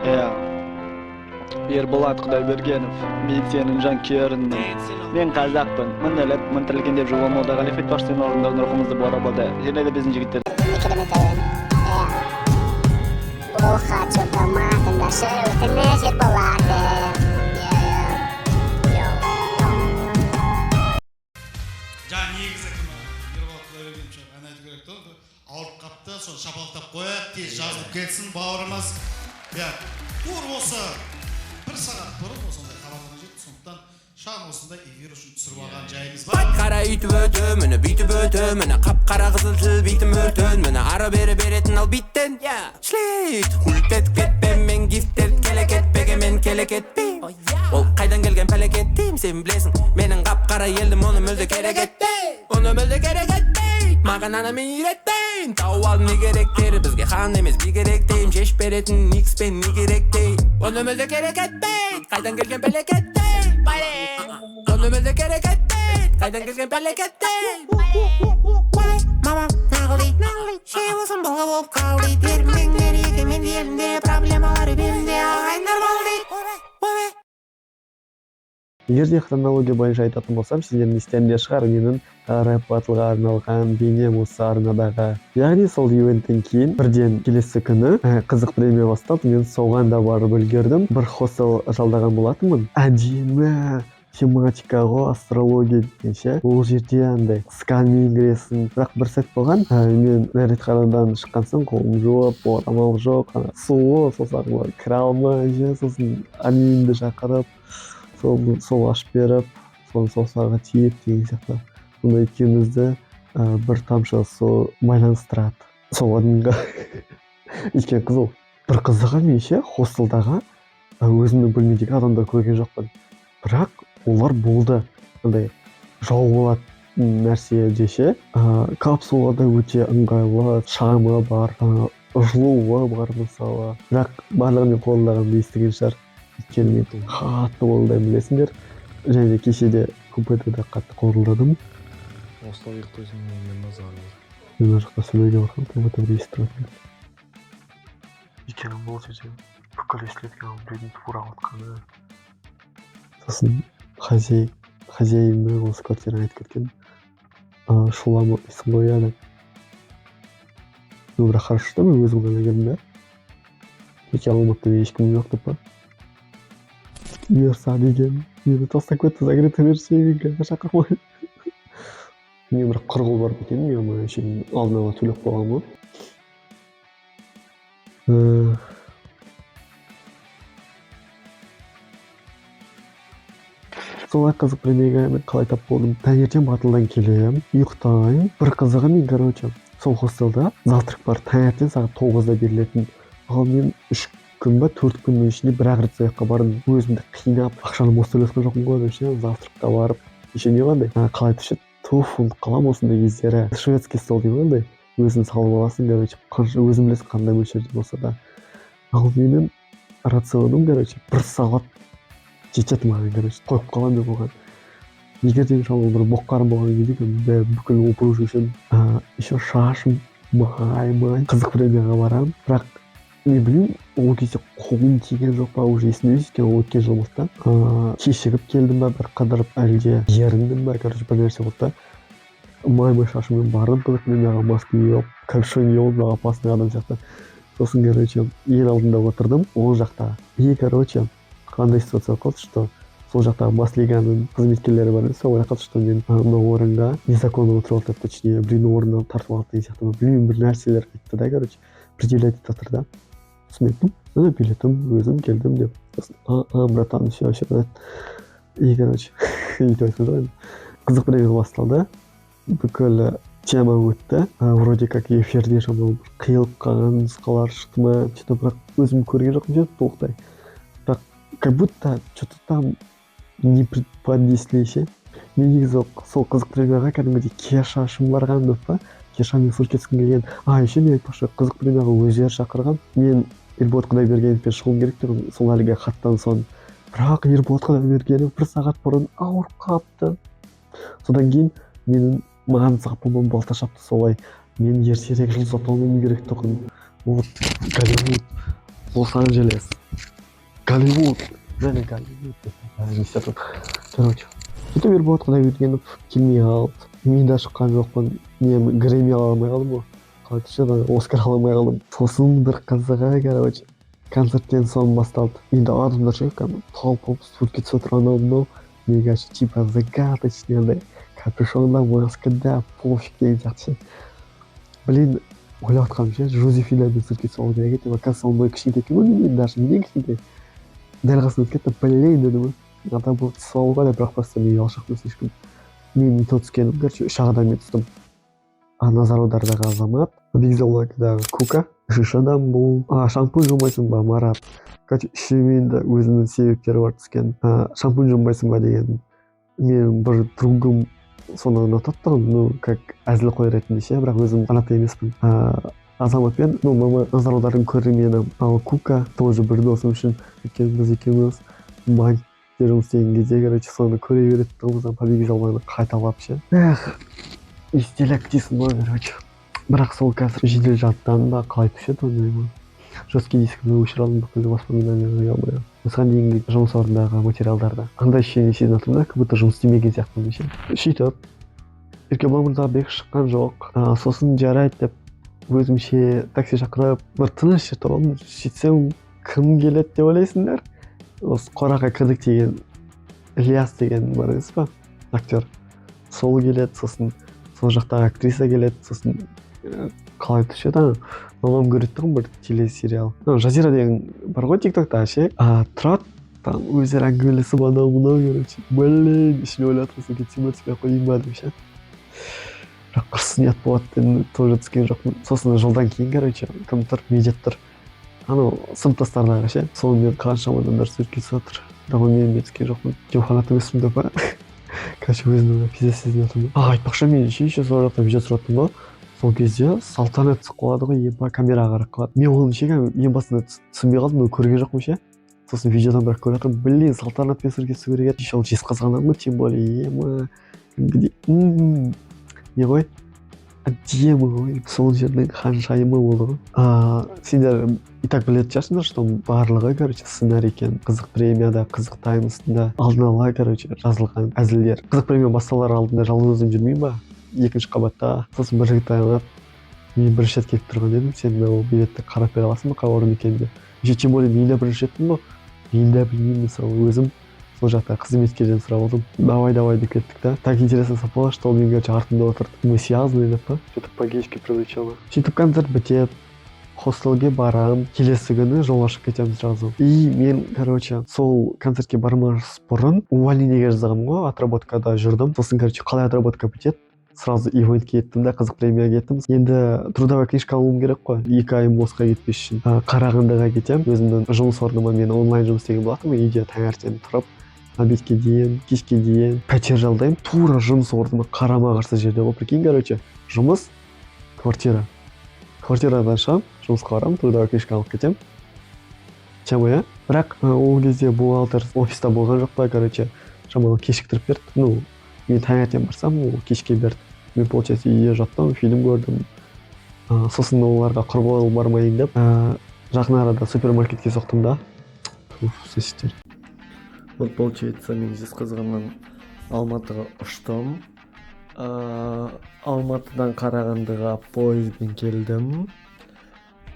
Ya, Erbolat Құдайбергенов, мен сенің жанкүйеріңмін. Мен қазақпын, мініліп, мінтілген деп жуа молда қалифет баштың орындарын рухымызды бора болды. Және де біздің жігіттер. Бұл хат жоқта матындашы өтіне жер болады. Жаңа негізі Ерболат Құдайбергенов ән айту керек болды. Ауырып қапты, соны шапалақтап қояды, тез жазылып кетсін бауырымыз. Тур болса бір сағат бұрын осындай хабарлама жетті, сондықтан шағын осындай эфир үшін түсіріп алған жайымыз бар. Қара үйтіп өтө, міне бүйтіп өтө, міне қап-қара қызыл тіл бейтім өртөн, міне ары бері беретін ал биттен, шлейт, құлтет кетпе, мен гифтер келе кетпеге мен келе кетпей. Ол қайдан келген пәлекет дейм, сен білесің, менің қап-қара елдім, оны мүлде керек етпей, оны мүлде керек етпей, маған анам үйретпейін, тауып ал не керектері, бізге хан емес би керек дейм, шеш беретін никс пен не керек дей, оны мүлде керек етпей, қайдан келген пәлекет дейм, оны мүлде керек етпей, қайдан келген пәлекет дейм. Мамам нағылды, шей болсын болға болып қалды, термен керегі мен елінде, проблемалары бенде, ағайындар болды. Егер де хронология бойынша айтатын болсам, сіздердің естеріңде шығар менің рэп батлға арналған бейнем осы арнадағы. Яғни сол ивенттен кейін бірден келесі күні қызық премия басталды. Мен соған да барып үлгердім. Бір хостел жалдаған болатынмын. Әдемі тематика ғой, астрология дегенше. Ол жерде андай сканмен кіресің. Бірақ бір сәт болған, мен дәретханадан шыққан соң қолым жуып, орамал жоқ, суы, сосын кіре алмай, сосын анимді шақырып, сол ашып беріп, соны саусағы тиіп деген сияқты. Сонда екеумізді бір тамшы су байланыстырады. Сол адамға екен қызыл. Бір қызығы мен ше хостелдағы өзімнің бөлмедегі адамдар көрген жоқпын. Бірақ олар болды. Андай жау болатын нәрсе ше. Капсулада өте ыңғайлы, шамы бар, жылуы бар мысалы. Бірақ барлығын мен қолдағанды естіген шығар. Өйткені мен қатты қолдай білесіңдер. Және кешеде купедада қатты қолдадым. Осылай ұйықтайсың, мен назар бар. Мен ар жақта сөйлеуге барған, купедада естіратын. Екенім бұл жерде бүкіл естілеткен біреудің тура отқаны. Сосын хозяйыны осы квартираны айтып кеткен. Шуламы есім ғой әлі. Мен бірақ хорошо, что мен өзім ғана келдім бе? Өте Алматыда ешкім жоқ деп па? Ерса деген, мені тастап кетті, закрытый версияға шақырмай. Мен бірақ құрғыл барып екенім, мен ана үшін алдын ала төлеп қойғанмын. Солай қызық премияға мен қалай тап болдым. Таңертең батылдан келем, ұйықтаймын. Бір қызығы мен, короче, сол хостелда завтрак бар, таңертең сағат 9-да берілетін. Ал мен 3 күн ба 4 күннің ішінде бір-ақ рет сояққа бардым. Өзімді қинап, ақшаны бос төлескен жоқпын ғой, ше, завтракқа барып. Еще не қандай? Қалай түшет? Туф, қалам осындай кездері. Шведский стол деймін андай. Өзін салып аласың, короче, өзің білесің қандай мөлшерде болса да. Ал менің рационым, короче, 1 сағат жетеді маған, короче, қойып қалам деп оған. Егер де мысалы бір боққарым болған кезде, бүкіл опыру үшін, еще шашым май. Қызық премияға барамын. Бірақ мен білмеймін, ол кезде қолым тиген жоқ па, уже есімде емес екен, ол өткен жыл болды да. Кешігіп келдім ба, бір қыдырып, әлде еріндім ба, короче, бір нәрсе болды да. Май шашыммен бардым, қызық премияға маска киіп, капюшон киіп, бірақ опасный адам сияқты. Сосын, короче, ең алдында отырдым, ол жақта. И, короче, қандай ситуация қалды, что сол жақтағы бас лиганың қызметкерлері бар, сол ойлақады, что мен мына орынға незаконно отырып алды, точнее, біреудің орнынан тартып алды деген сияқты. Білмеймін, бір нәрселер айтты да, короче, предъявлять етіп жатыр да. Түсінеттім, міне билетім, өзім келдім деп. Братан, все, и, короче, өйтіп айтқан жоқ енді. Қызық премия басталды, бүкіл тема өтті. Вроде как эфирде шамалы қиылып қалған нұсқалар шықты ма, что-то бірақ өзім көрген жоқпын ше, толықтай. Бірақ как будто что-то там не преподнесли ше. Мен негізі сол қызық премияға кәдімгідей Кешашым барған деп па? Кешамен суркетскім келген. Еще мен айтпақшы, қызық премияға өздері шақырған. Мен Ерболат Құдайбергеновпен шығуым керек тұғын, сол әлгі хаттан соң. Бірақ Ерболат Құдайбергенов 1 сағат бұрын ауырып қапты. Содан кейін маған сапылман балта шапты солай. Мен ертерек жыл сатуым керек тұғын. Вот, Голливуд, Лос-Анджелес. Голливуд. Және Голливуд. Несетін. Короче. Сөйтіп Ерболат Құдайбергенов келмей қалды. Мен де шыққан жоқпын. Мен Грэмми ала алмай қалдым ғой. Қалай Оскар ала алмай қалдым. Сосын бір қызығы, короче. Концерттен соң басталды. Енді адамдар ше, толпы суретке түсіп отыр анау-мынау. Мен короче типа загадочный андай капюшонда, маскада, пофиг деген сияқты ше. Блин, ойлап отқаным ше, Жозефинамен суретке түсіп алу керек еді. Оказывается, он кішкентай екен ғой, мен даже не кішкентай. Дәл қасына өтіп кетті, блин дедім. Адам болып түсіп алуға да, бірақ просто мен алшақпын слишком. Мен не то түскенім, короче, үш адаммен түстім. Назараудардағы Азамат, Бигзеллагдағы Кука, үшінші адам бұл. Шампунь жумайсың ба, Марат. Короче, үшеуімен де өзінің себептері бар түскен. Шампунь жумайсың ба деген менің бір другым соны ұнатады тұғын, ну, как әзіл қой ретінде ше, бірақ өзім ұнатты емеспін. Азаматпен, ну, мама Назараудардың көрермені, ал Кука тоже бір досым үшін, өйткені біз екеуміз банкте жұмыс істеген кезде, короче, соны көре береді тұғымыздан побеги жалманы қайталап ше. Естелік дейсің ғой, короче. Бірақ сол қазір жедел жаттан ба қалай түседі ойнаймын. Жесткий дискімді өшіралдым, бүкілді воспоминания ұялмай. Осыған дейінгі жұмыс орындағы материалдарда андай ощущение сезініп отырмын да, как будто жұмыс істемеген сияқтымын ше. Сөйтіп Еркебұлан Мырзабек шыққан жоқ. Сосын жарайды деп өзімше такси шақырып, бір тыныш жерде тұрдым. Сөйтсем, кім келеді деп ойлайсыңдар? Осы қораға кірдік деген Ильяс деген бар емес па? Актер. Сол келеді, сосын сол жақтағы актриса келеді, сосын қалай түседі, мамам көреді тұғын бір телесериал. Жазира деген бар ғой тиктокта ше. Тұрады, там өздері әңгімелесіп анау-мынау, короче. Блин, ішіне ойлап отырсың, кетсем өтіспей қойын ба деп ше. Бірақ құрсын ұят болады, мен тоже түскен жоқпын. Сосын жылдан кейін, короче, кім тұр, медет тұр. Анау сыныптастардағы ше. Сонымен қаншама адамдар суретке түсіп отыр. Бірақ мен түскен жоқпын. Емханат емеспін деп па. Короче, өзімнің пиздец сезініп отырмын. Айтпақшы, мен еще сол жақта видео түсіріп отырмын ғой. Сол кезде салтанат түсіп қалады ғой, еба камераға қарап қалады. Мен оны ше, ең басында түсінбей қалдым, көрген жоқпын ше. Сосын видеодан бірақ көріп жатырмын, блин, салтанатпен суретке түсу керек еді. Ол жезқазғаннан тем более, ема. Не ғой? Әдемі ғой, сол жердің ханшайымы болды ғой. Сендер и так білетін шығарсыңдар, что барлығы, короче, сценарий екен. Қызық премияда, Қызық таймсында алдын ала, короче, жазылған әзілдер. Қызық премия басталар алдында жалғыз өзім жүрмеймін ба? Екінші қабатта. Сосын бір жігіт айлап, мен бірінші рет келіп тұрған едім, сен ол билетті қарап бере аласың ба, қай орын екенде. Тем более мен де бірінші реттім ғой. Мен де білмеймін, мысалы өзім сол жақта қызметкерден сұрап алдым. Давай деп кеттік та. Так интересно совпало, что он, короче, артында отырды. Мы связаны деп па? Что-то по-гейски прилетело. Сөйтіп концерт бітеп, хостелге барам, келесі күні жолға шығып кетемін сразу. И мен, короче, сол концертке бармас бұрын увольнениеге жазғанмын ғой, отработкада жүрдім. Сосын, короче, қалай отработка бітеді? Сразу ивентке кеттім да, Қызық премияға кеттім. Енді трудовой книжка алуым керек қой, 2 айым босқа кетпес үшін. Қарағандыға кетем. Өзімнің жұмыс орныма мен онлайн жұмыс істеген болатынмын. Үйде таңертең тұрып, обедке дейін, кешке дейін пәтер жалдаймын. Тура жұмыс орныма қарама қарсы жерде ғой. Прикинь, короче, жұмыс, квартира. Квартирадан шығам, жұмысқа барам, трудовой книжка алып кетем. Чамая. Бірақ ол кезде бухгалтер офиста болған жоқ та, короче, шамалы кешіктіріп берді. Ну, мен таңертең барсам, ол кешке берді. Мен, получается, үйде жаттым, фильм көрдім. Сосын оларға құрбол бармайын деп, жақын арада супермаркетке соқтым да. Сесітер. Вот, получается, мен Жезқазғаннан Алматыға ұштым. Алматыдан Қарағандыға поездбен келдім.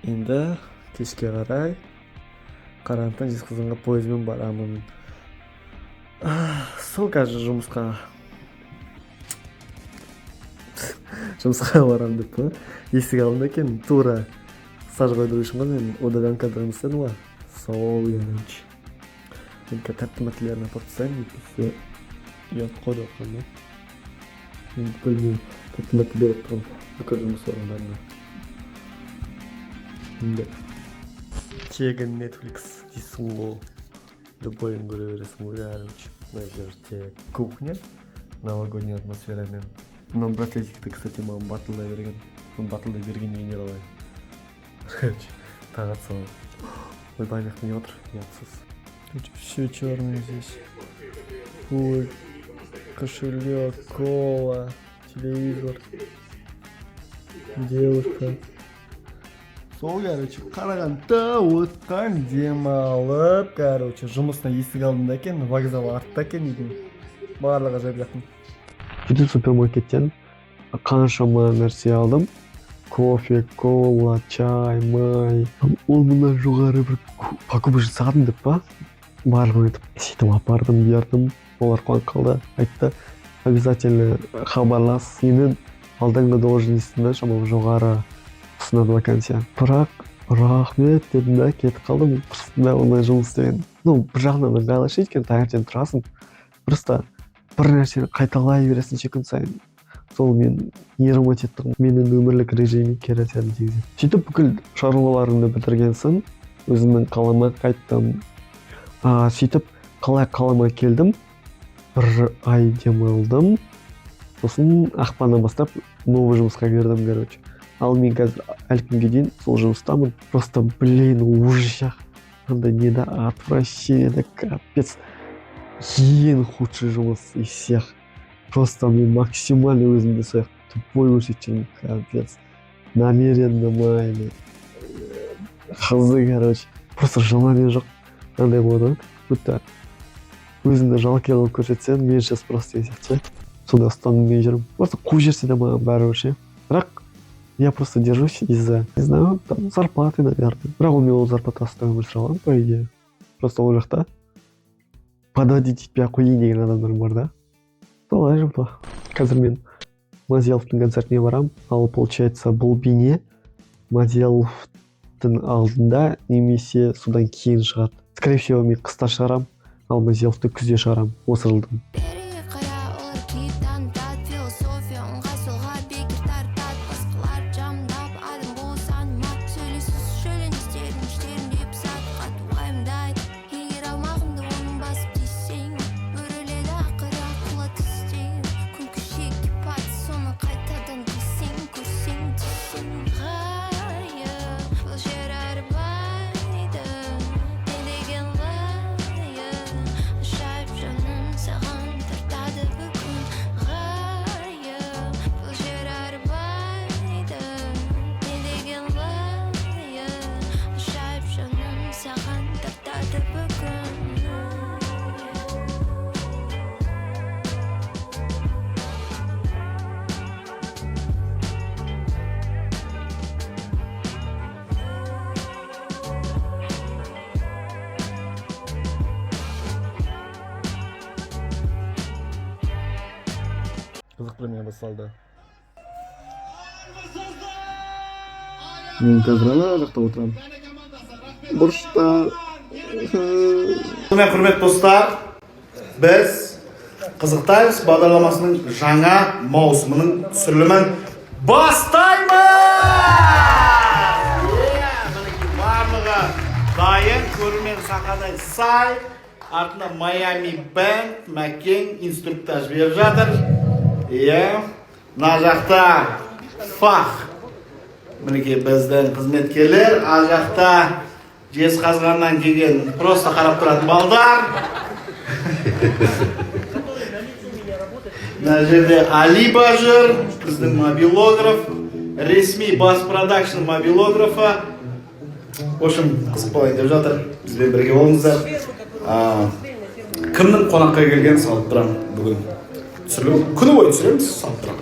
Енді кешке қарай Қарағандыдан Жезқазғанға поездбен барамын. Сол қазір жұмысқа барам деп па? Есік алдында екен, тура стаж қойдыру үшін ғой, мен одаганкада жұмыс істедім ғой. Сол ерінші. Мен тәтті мәтілерін апарып тастаймын, екесе ұят қойды оқырмын. Мен бүкіл мен тәтті мәтіл беріп тұрмын бүкіл жұмыс орындарына. Тегін Netflix дейсің ғой. Любойын көре бересің ғой, әрімші. Мына жерде кухня, новогодняя атмосферамен. Мынау браслетикті, кстати, маған батылдай берген. Оны батылдай берген неге қалай. Тағат салып. Ой, баняқ не отыр, ұятсыз. Все черное здесь. Ой, кошелек, кола, телевизор, девушка. Сол, короче, Қарағандыда отқан демалып, короче, жұмысына есік алдында екен, вокзал артта екен үйдің. Барлығы жеп жақтым. Бүйтіп супермаркеттен қаншама нәрсе алдым. Кофе, кола, чай, май. Ол мұнан жоғары бір покупка жасадым деп па? Барлығын айтып, сөйтіп апардым, бердім. Олар қуанып қалды. Айтты, обязательно хабарлас. Сенің алдыңғы должностьтың шамалы жоғары ұсынады вакансия. Бірақ рахмет дедім да кетіп қалдым. Просто ондай жұмыс істеген. Бір жағынан ыңғайлы екен, таңертең тұрасың. Просто бір нәрсені қайталай бересің күн сайын. Сол мен нейроматеттің менің өмірлік режимі кері әсерін тигізеді. Сөйтіп бүкіл шаруаларымды бітірген соң өзімнің қалама қайттым. Сөйтіп қалама келдім. Бір ай демалдым. Сосын ақпаннан бастап новый жұмысқа кірдім, короче. Ал мен қазір әлі күнге дейін сол жұмыстамын. Просто, ужас. Андай неде отвращение, да капец. Ең худший жұмыс из всех. Просто мен максимально өзімді сияқты тупой көрсетемін, капец. Намеренно ма или қызы, короче. Просто желание жоқ. Андай болады, будто өзіңді жалкий қылып көрсетсең, мен сейчас просто сияқты. Сонда ұстаныммен жүрмін. Просто қуып жерсе де маған бәрібір ше. Бірақ я просто держусь из-за, не знаю, там, зарплаты, наверное. Бірақ мен ол зарплатасында өмір сүре аламын, по идее. Просто ол жақта подводить етпей қояйын деген адамдар бар да. Солай жұмды. Қазір мен Мазеловтың концертіне барам, ал получается бұл бейне Мазеловтың алдында немесе содан кейін шығады. Скорее всего, мен қыста шығарам, ал Мазеловты күзде шығарам осы жылдың. Қызық бір мен басталды. Мен қазір ана жақта отырамын. Бұрышта. Құрметті достар, біз Қызықтаймыз бағдарламасының жаңа маусымының түсірілімін бастаймыз! Барлығы дайын, көрермен сақадай сай, артында Miami Band, Мәкең инструктаж беріп жатыр. Мына жақта фах. Мінекей біздің қызметкерлер, ар жақта жезқазғаннан келген просто қарап тұратын балдар. Мына жерде Алиба жүр, біздің мобилограф, ресми бас продакшн мобилографы. В общем, қызық болайын деп жатыр. Бізбен бірге болыңыздар. Кімнің қонаққа келгенін салып тұрамын бүгін. Күні бойы түсіреміз, салып тұрамын.